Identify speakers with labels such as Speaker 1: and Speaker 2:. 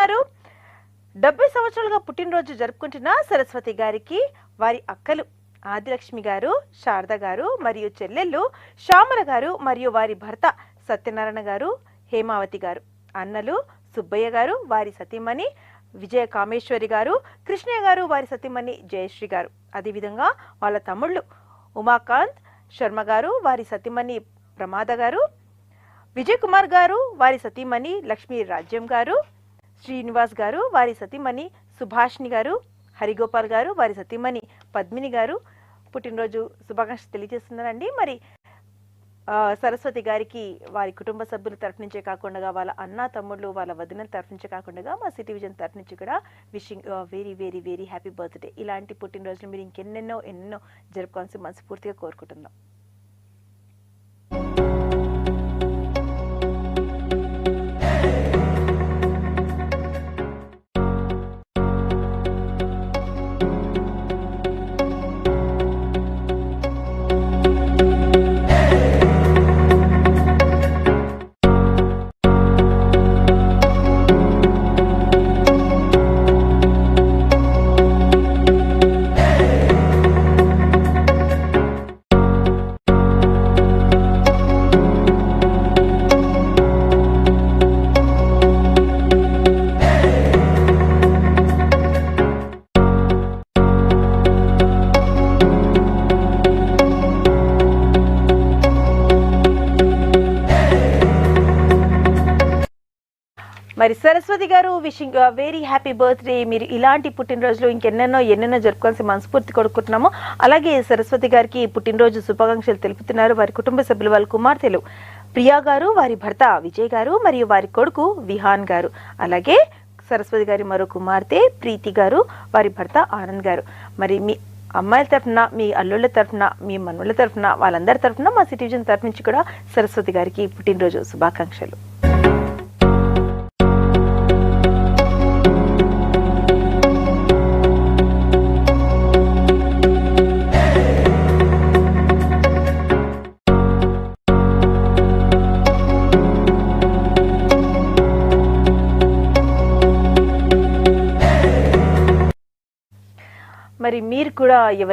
Speaker 1: 70 సంవత్సరాలుగా పుట్టినరోజు జరుపుకుంటున్న సరస్వతి గారికి వారి అక్కలు ఆదిలక్ష్మి గారు, శారద గారు మరియు చెల్లెళ్ళు శ్యామల గారు మరియు వారి భర్త సత్యనారాయణ గారు, హేమావతి గారు, అన్నలు సుబ్బయ్య గారు, వారి సతీమణి విజయ కామేశ్వరి గారు, కృష్ణయ్య గారు, వారి సతీమణి జయశ్రీ గారు, అదేవిధంగా వాళ్ళ తమ్ముళ్ళు ఉమాకాంత్ శర్మ గారు, వారి సతీమణి ప్రమాద గారు, విజయ్ కుమార్ గారు, వారి సతీమణి లక్ష్మీ రాజ్యం గారు, శ్రీనివాస్ గారు, వారి సతీమణి సుభాష్ని గారు, హరిగోపాల్ గారు, వారి సతీమణి పద్మిని గారు పుట్టినరోజు శుభాకాంక్షలు తెలియజేస్తున్నారండి. మరి సరస్వతి గారికి వారి కుటుంబ సభ్యుల తరఫు నుంచే కాకుండా వాళ్ళ అన్న తమ్ముళ్ళు వాళ్ళ వదిన తరఫు నుంచే కాకుండా మా సిటీ విజన్ తరఫు నుంచి కూడా wishing very very very happy birthday. ఇలాంటి పుట్టినరోజులు మీరు ఇంకెన్నెన్నో జరుపుకోవాల్సి మనస్ఫూర్తిగా కోరుకుంటున్నాం. మరి సరస్వతి గారు విషింగ్ వెరీ హ్యాపీ బర్త్డే. మీరు ఇలాంటి పుట్టినరోజులు ఇంకెన్నెన్నో జరుపుకోవాల్సి మనస్ఫూర్తి కొడుకుంటున్నాము. అలాగే సరస్వతి గారికి పుట్టినరోజు శుభాకాంక్షలు తెలుపుతున్నారు వారి కుటుంబ సభ్యులు, వాళ్ళ కుమార్తెలు ప్రియా గారు, వారి భర్త విజయ్ గారు మరియు వారి కొడుకు విహాన్ గారు, అలాగే సరస్వతి గారి మరో కుమార్తె ప్రీతి గారు, వారి భర్త ఆనంద్ గారు. మరి మీ అమ్మాయిల తరఫున, మీ అల్లుళ్ళ తరఫున, మీ మనుళ్ళ తరఫున, వాళ్ళందరి తరఫున మా సిటిజన్ తరఫు నుంచి కూడా సరస్వతి గారికి పుట్టినరోజు శుభాకాంక్షలు. మరి మీరు కూడా ఎవరు